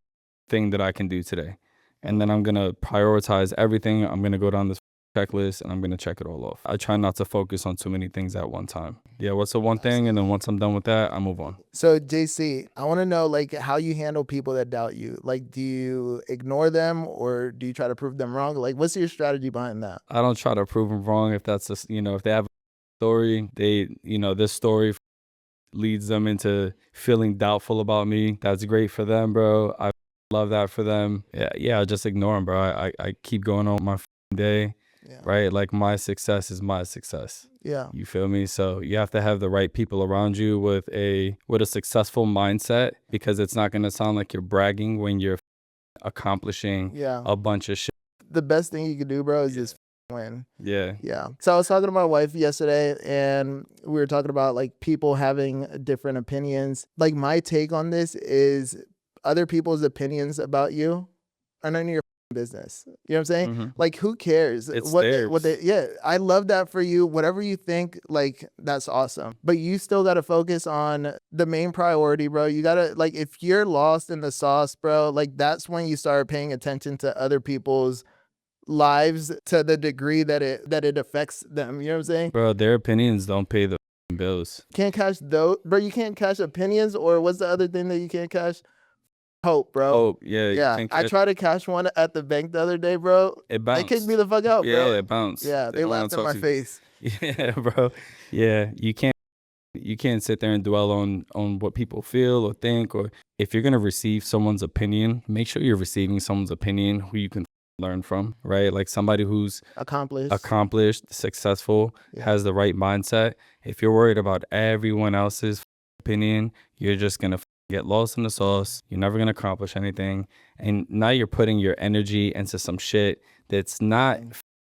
thing that I can do today? And then I'm going to prioritize everything. I'm going to go down this checklist and I'm going to check it all off. I try not to focus on too many things at one time. Yeah, what's the one thing? And then once I'm done with that, I move on. So JC, I want to know like how you handle people that doubt you. Like, do you ignore them or do you try to prove them wrong? Like, what's your strategy behind that? I don't try to prove them wrong. If that's just, if they have a story, this story leads them into feeling doubtful about me. That's great for them, bro. I love that for them. Yeah, I just ignore them, bro. I keep going on my day. Yeah. Right? Like my success is my success. Yeah. You feel me? So you have to have the right people around you with a successful mindset, because it's not going to sound like you're bragging when you're accomplishing a bunch of shit. The best thing you can do, bro, is just win. Yeah. Yeah. So I was talking to my wife yesterday and we were talking about like people having different opinions. Like my take on this is other people's opinions about you are none of your business. You know what I'm saying? Mm-hmm. Like who cares? It's theirs. I love that for you. Whatever you think, like that's awesome. But you still got to focus on the main priority, bro. You got to like, if you're lost in the sauce, bro, like that's when you start paying attention to other people's lives to the degree that it affects them. You know what I'm saying? Bro, their opinions don't pay the bills. Can't cash those, bro. You can't cash opinions, or what's the other thing that you can't cash? Hope, bro. Hope, yeah. Yeah, I tried to cash one at the bank the other day, bro. It bounced. They kicked me the fuck out, bro. Yeah, it bounced. Yeah, they laughed in my face. Yeah, bro. Yeah, you can't sit there and dwell on what people feel or think, or if you're gonna receive someone's opinion, make sure you're receiving someone's opinion who you can learn from, right? Like somebody who's accomplished, successful, has the right mindset. If you're worried about everyone else's opinion, you're just gonna get lost in the sauce. You're never gonna accomplish anything, and now you're putting your energy into some shit that's not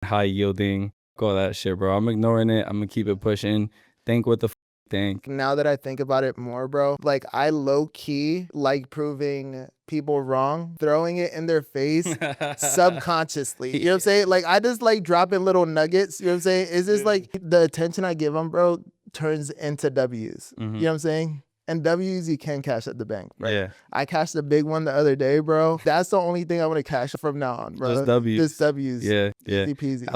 high yielding. Go that shit, bro. I'm ignoring it. I'm gonna keep it pushing. Think what the think. Now that I think about it more, bro, like I low key like proving people wrong, throwing it in their face subconsciously. You know what I'm saying? Like I just like dropping little nuggets. You know what I'm saying? It's just like the attention I give them, bro, turns into W's. You know what I'm saying? And W's you can cash at the bank, right? Yeah. I cashed a big one the other day, bro. That's the only thing I want to cash from now on, bro. Just W's. Just W's. Yeah. Easy peasy.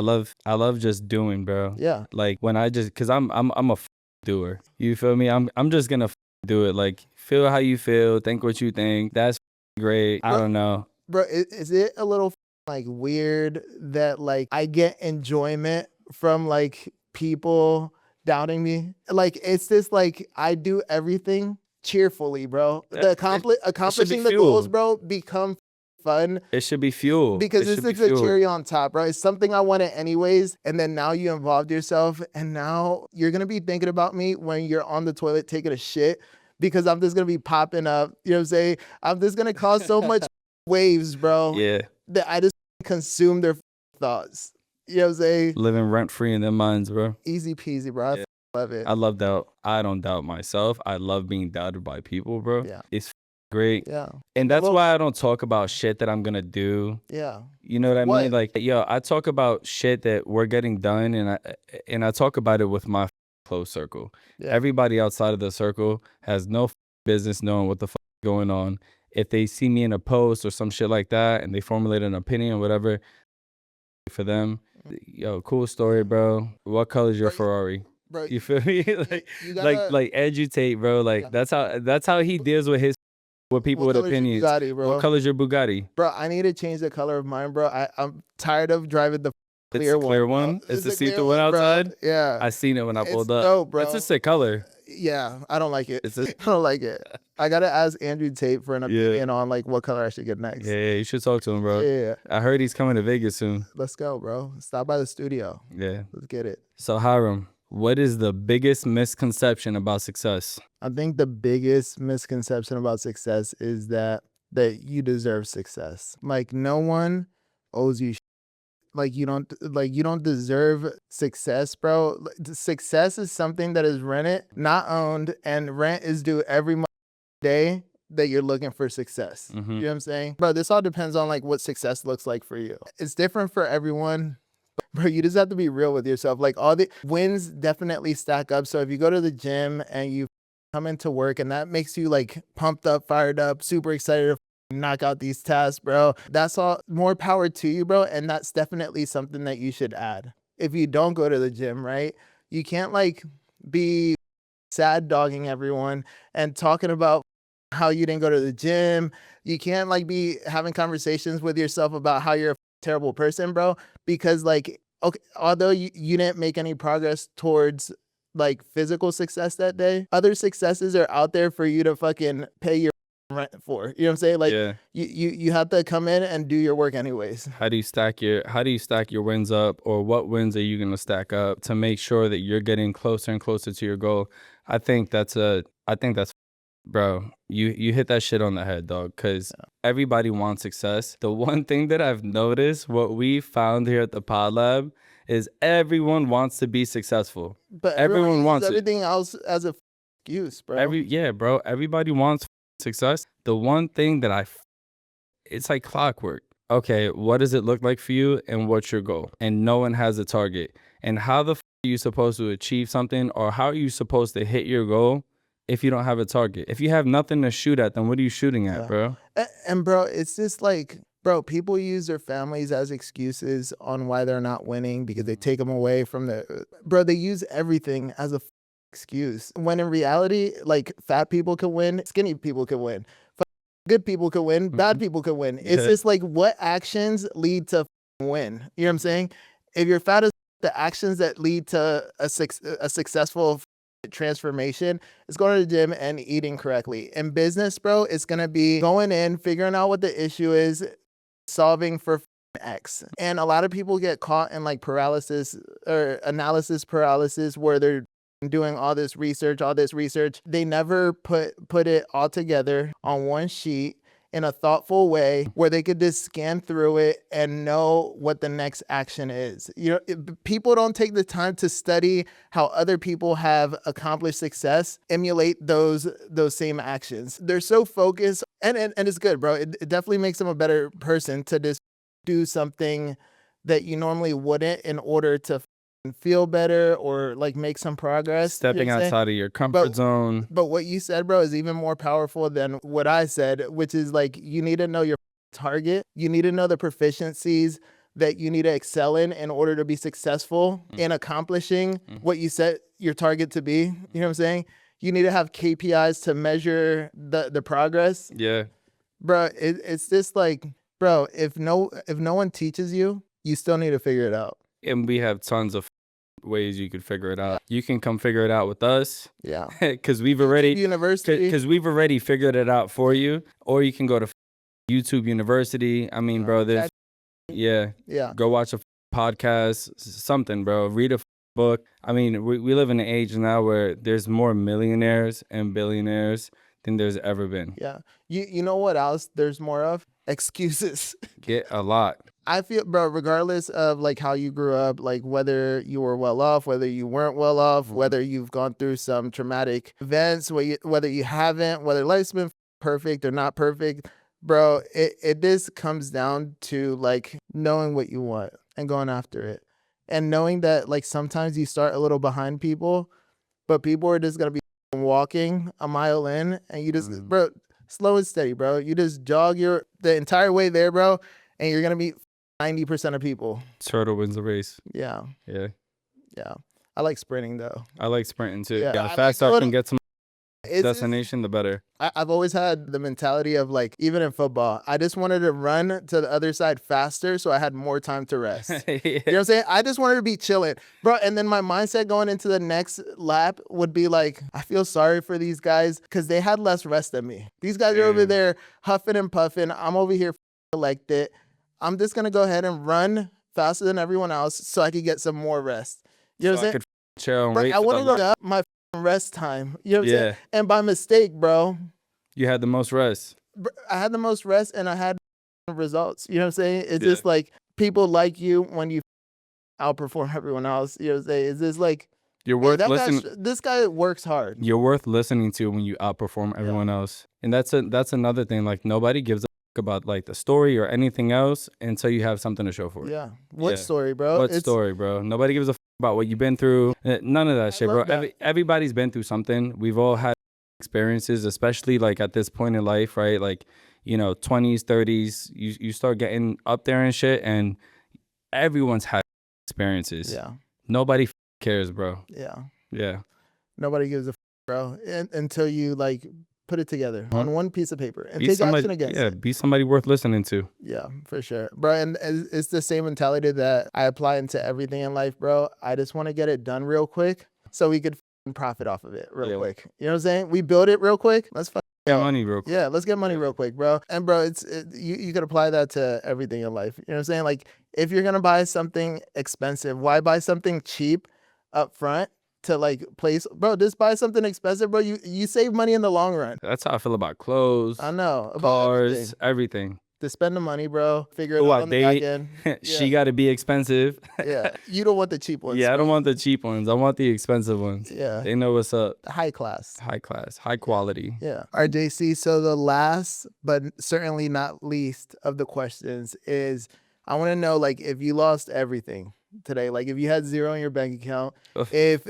I love just doing, bro. Yeah. Like when cause I'm a doer. You feel me? I'm just gonna do it. Like feel how you feel, think what you think. That's great. I don't know. Bro, is it a little like weird that like I get enjoyment from like people doubting me? Like it's this like I do everything cheerfully, bro. Accomplishing the fuel. goals, bro, become fun. It should be fuel. Because it this is the cherry on top, bro. It's something I wanted anyways. And then now you involved yourself, and now you're gonna be thinking about me when you're on the toilet taking a shit. Because I'm just gonna be popping up. You know what I'm saying? I'm just gonna cause so much waves, bro. Yeah. That I just consume their thoughts. You know what I'm saying? Living rent free in their minds, bro. Easy peasy, bro. Yeah. Love it. I love doubt. I don't doubt myself. I love being doubted by people, bro. Yeah. It's great. Yeah. And that's why I don't talk about shit that I'm gonna do. Yeah. You know what I mean? Like, yo, I talk about shit that we're getting done, and I talk about it with my close circle. Yeah. Everybody outside of the circle has no business knowing what the fuck is going on. If they see me in a post or some shit like that, and they formulate an opinion or whatever, for them, yo, cool story, bro. What color is your Ferrari? Bro, you feel me? like educate, bro. Like that's how he deals with people with opinions. Bugatti, bro? What color's your Bugatti? Bro, I need to change the color of mine, bro. I'm tired of driving the clear one. It's the see-through one outside? Bro. Yeah. I seen it when I pulled up. Dope, bro. That's a sick color. Yeah, I don't like it. I don't like it. I gotta ask Andrew Tate for an opinion on like what color I should get next. Yeah, you should talk to him, bro. Yeah. I heard he's coming to Vegas soon. Let's go, bro. Stop by the studio. Yeah. Let's get it. So Hiram, what is the biggest misconception about success? I think the biggest misconception about success is that you deserve success. Like no one owes you. You don't deserve success, bro. Success is something that is rented, not owned, and rent is due every day that you're looking for success. You know what I'm saying? Bro, this all depends on like what success looks like for you. It's different for everyone. Bro, you just have to be real with yourself. Like all the wins definitely stack up. So if you go to the gym and you come into work and that makes you like pumped up, fired up, super excited to knock out these tasks, bro, that's all more power to you, bro. And that's definitely something that you should add. If you don't go to the gym, right, you can't like be sad dogging everyone and talking about how you didn't go to the gym. You can't like be having conversations with yourself about how you're a terrible person, bro, because like, okay, although you didn't make any progress towards like physical success that day, other successes are out there for you to fucking pay your rent for. You know what I'm saying? Like you have to come in and do your work anyways. How do you stack your wins up, or what wins are you gonna stack up to make sure that you're getting closer and closer to your goal? I think that's bro, you hit that shit on the head, dog, because everybody wants success. The one thing that I've noticed, what we found here at the Pod Lab, is everyone wants to be successful. But everyone wants everything else as a excuse, bro. Bro, everybody wants success. The one thing that it's like clockwork. Okay, what does it look like for you, and what's your goal? And no one has a target. And how the are you supposed to achieve something, or how are you supposed to hit your goal if you don't have a target? If you have nothing to shoot at, then what are you shooting at, bro? And bro, it's just like, bro, people use their families as excuses on why they're not winning because they take them away from bro, they use everything as a excuse. When in reality, like fat people can win, skinny people can win, good people can win, bad people can win. It's just like what actions lead to win. You know what I'm saying? If you're fat, the actions that lead to a successful transformation is going to the gym and eating correctly. In business, bro, it's going to be going in, figuring out what the issue is, solving for X. And a lot of people get caught in like paralysis or analysis paralysis, where they're doing all this research. They never put it all together on one sheet in a thoughtful way where they could just scan through it and know what the next action is. You know, people don't take the time to study how other people have accomplished success, emulate those same actions. They're so focused, and it's good, bro. It definitely makes them a better person to just do something that you normally wouldn't in order to feel better or like make some progress. Stepping outside of your comfort zone. But what you said, bro, is even more powerful than what I said, which is like you need to know your target. You need to know the proficiencies that you need to excel in order to be successful in accomplishing what you set your target to be. You know what I'm saying? You need to have KPIs to measure the progress. Yeah. Bro, it's just like, bro, if no one teaches you, you still need to figure it out. And we have tons of ways you could figure it out. You can come figure it out with us. Yeah. Because we've already figured it out for you. Or you can go to YouTube University. I mean, bro, there's go watch a podcast, something, bro. Read a book. I mean, we live in an age now where there's more millionaires and billionaires than there's ever been. Yeah. You know what else there's more of? Excuses. Get a lot. I feel, bro, regardless of like how you grew up, like whether you were well off, whether you weren't well off, whether you've gone through some traumatic events, whether you haven't, whether life's been perfect or not perfect, bro, it just comes down to like knowing what you want and going after it. And knowing that like sometimes you start a little behind people, but people are just going to be walking a mile in and you just, bro, slow and steady, bro. You just jog the entire way there, bro, and you're going to meet 90% of people. Turtle wins the race. Yeah. Yeah. Yeah. I like sprinting though. I like sprinting too. Yeah. The faster I can get to my destination, the better. I've always had the mentality of like, even in football, I just wanted to run to the other side faster so I had more time to rest. You know what I'm saying? I just wanted to be chilling, bro. And then my mindset going into the next lap would be like, I feel sorry for these guys because they had less rest than me. These guys are over there huffing and puffing. I'm over here collected. I'm just going to go ahead and run faster than everyone else so I could get some more rest. You know what I'm saying? Chill and bro, wait I want to go up my rest time. You know what I'm saying? And by mistake, bro. You had the most rest. I had the most rest and I had results. You know what I'm saying? It's just like people like you when you outperform everyone else. You know what I'm saying? It's just like, you're worth listening. This guy works hard. You're worth listening to when you outperform everyone else. And that's another thing. Like nobody gives a about like the story or anything else until you have something to show for it. Yeah. What story, bro? What story, bro? Nobody gives a about what you've been through. None of that shit, bro. Everybody's been through something. We've all had experiences, especially like at this point in life, right? Like, you know, 20s, 30s, you start getting up there and shit, and everyone's had experiences. Yeah. Nobody cares, bro. Yeah. Yeah. Nobody gives a bro, until you like put it together on one piece of paper and take somebody, action against it. Be somebody worth listening to. Yeah, for sure, bro. And it's the same mentality that I apply into everything in life, bro. I just want to get it done real quick so we could profit off of it real quick. You know what I'm saying? We build it real quick. Let's get money real quick. Yeah, let's get money real quick, bro. And bro, you could apply that to everything in life. You know what I'm saying? Like if you're gonna buy something expensive, why buy something cheap up front? To like place, bro, just buy something expensive, bro. You save money in the long run. That's how I feel about clothes. I know. About cars, everything. To spend the money, bro. Figure it out on the back end. She got to be expensive. Yeah. You don't want the cheap ones. Yeah, I don't want the cheap ones. I want the expensive ones. Yeah. They know what's up. High class. High class. High quality. Yeah. All right, JC. So the last, but certainly not least of the questions is, I want to know, like, if you lost everything today, like if you had zero in your bank account, if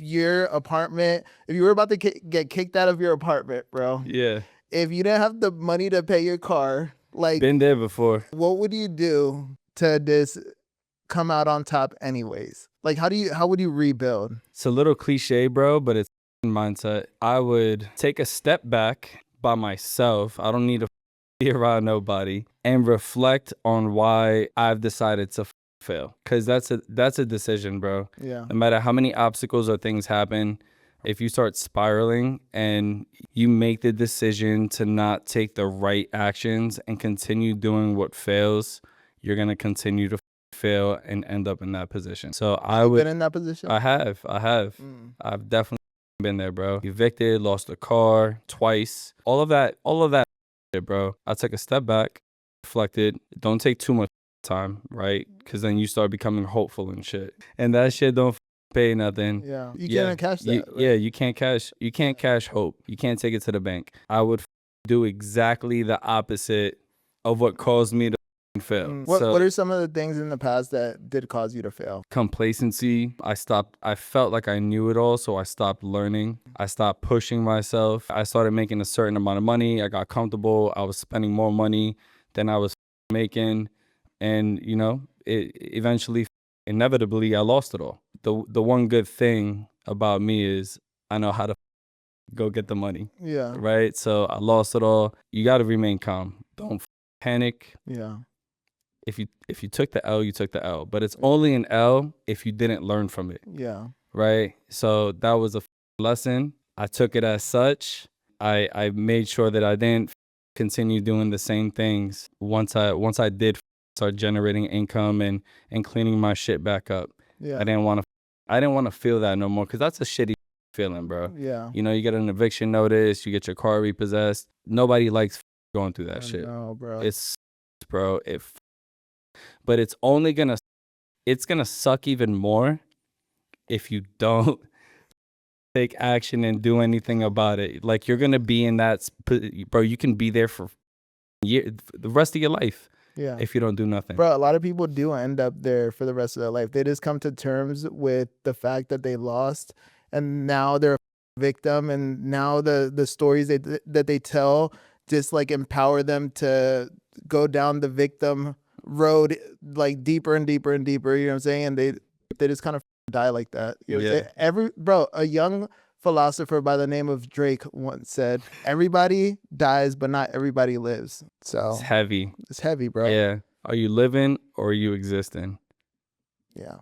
your apartment, if you were about to get kicked out of your apartment, bro. Yeah. If you didn't have the money to pay your car, like been there before. What would you do to just come out on top anyways? Like how would you rebuild? It's a little cliche, bro, but it's mindset. I would take a step back by myself. I don't need to be around nobody and reflect on why I've decided to fail. Cause that's a decision, bro. Yeah. No matter how many obstacles or things happen, if you start spiraling and you make the decision to not take the right actions and continue doing what fails, you're going to continue to fail and end up in that position. So I've been in that position? I have. I've definitely been there, bro. Evicted, lost a car twice. All of that shit, bro. I took a step back, reflected. Don't take too much time, right? Because then you start becoming hopeful and shit. And that shit don't pay nothing. Yeah. You can't cash that. Right? Yeah, you can't cash hope. You can't take it to the bank. I would do exactly the opposite of what caused me to fail. What are some of the things in the past that did cause you to fail? Complacency. I felt like I knew it all, so I stopped learning. I stopped pushing myself. I started making a certain amount of money. I got comfortable. I was spending more money than I was making. And, you know, it eventually, inevitably, I lost it all. The one good thing about me is I know how to go get the money. Yeah. Right? So I lost it all. You got to remain calm. Don't panic. Yeah. if you took the L, you took the L. But it's only an L if you didn't learn from it. Yeah. Right? So that was a lesson. I took it as such. I made sure that I didn't continue doing the same things once I did start generating income and cleaning my shit back up. Yeah. I didn't want to feel that no more, because that's a shitty feeling, bro. Yeah. You know, you get an eviction notice, you get your car repossessed. Nobody likes going through that shit. No, bro. It's bro, but it's gonna suck even more if you don't take action and do anything about it. Like, you're gonna be in that, bro. You can be there for the rest of your life. Yeah. If you don't do nothing. Bro, a lot of people do end up there for the rest of their life. They just come to terms with the fact that they lost, and now they're a victim, and now the stories that they tell just like empower them to go down the victim road like deeper and deeper and deeper, you know what I'm saying? And they just kind of die like that. You know, Yeah. a young philosopher by the name of Drake once said, "Everybody dies, but not everybody lives." So It's heavy. it's heavy, bro. Yeah. Are you living or are you existing? Yeah.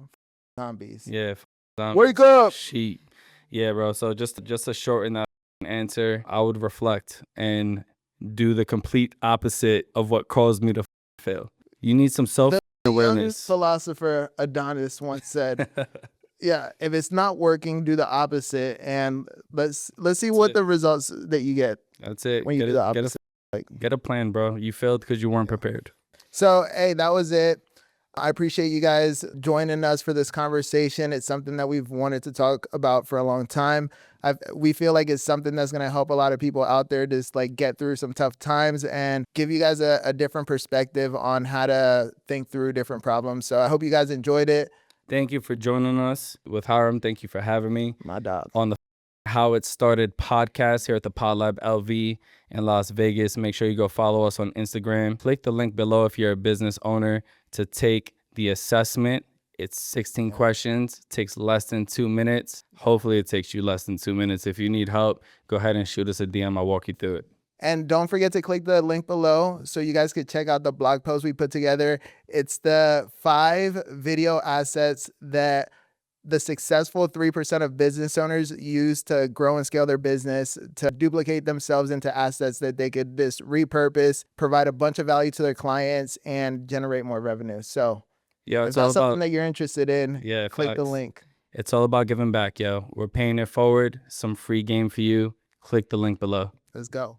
Zombies. Yeah. Wake up. Sheep. Yeah, bro. So just to shorten that answer, I would reflect and do the complete opposite of what caused me to fail. You need some The youngest self-awareness. philosopher Adonis once said, "Yeah, if it's not working, do the opposite, and let's see what the results that you get That's it. when you do the opposite." Get a plan, bro. You failed because you weren't prepared. So, hey, that was it. I appreciate you guys joining us for this conversation. It's something that we've wanted to talk about for a long time. We feel like it's something that's going to help a lot of people out there just like get through some tough times and give you guys a different perspective on how to think through different problems. So I hope you guys enjoyed it. Thank you for joining us with Hiram. Thank you for having me My dog. on the How It Started podcast here at the PodLab LV in Las Vegas. Make sure you go follow us on Instagram. Click the link below if you're a business owner to take the assessment. It's 16 questions. It takes less than 2 minutes. Hopefully it takes you less than 2 minutes. If you need help, go ahead and shoot us a DM. I'll walk you through it. And don't forget to click the link below so you guys could check out the blog post we put together. It's the 5 video assets that the successful 3% of business owners use to grow and scale their business, to duplicate themselves into assets that they could just repurpose, provide a bunch of value to their clients, and generate more revenue. So Yeah, if it's all that's something about that you're interested in, click the facts. link. It's all about giving back, yo. We're paying it forward. Some free game for you. Click the link below. Let's go.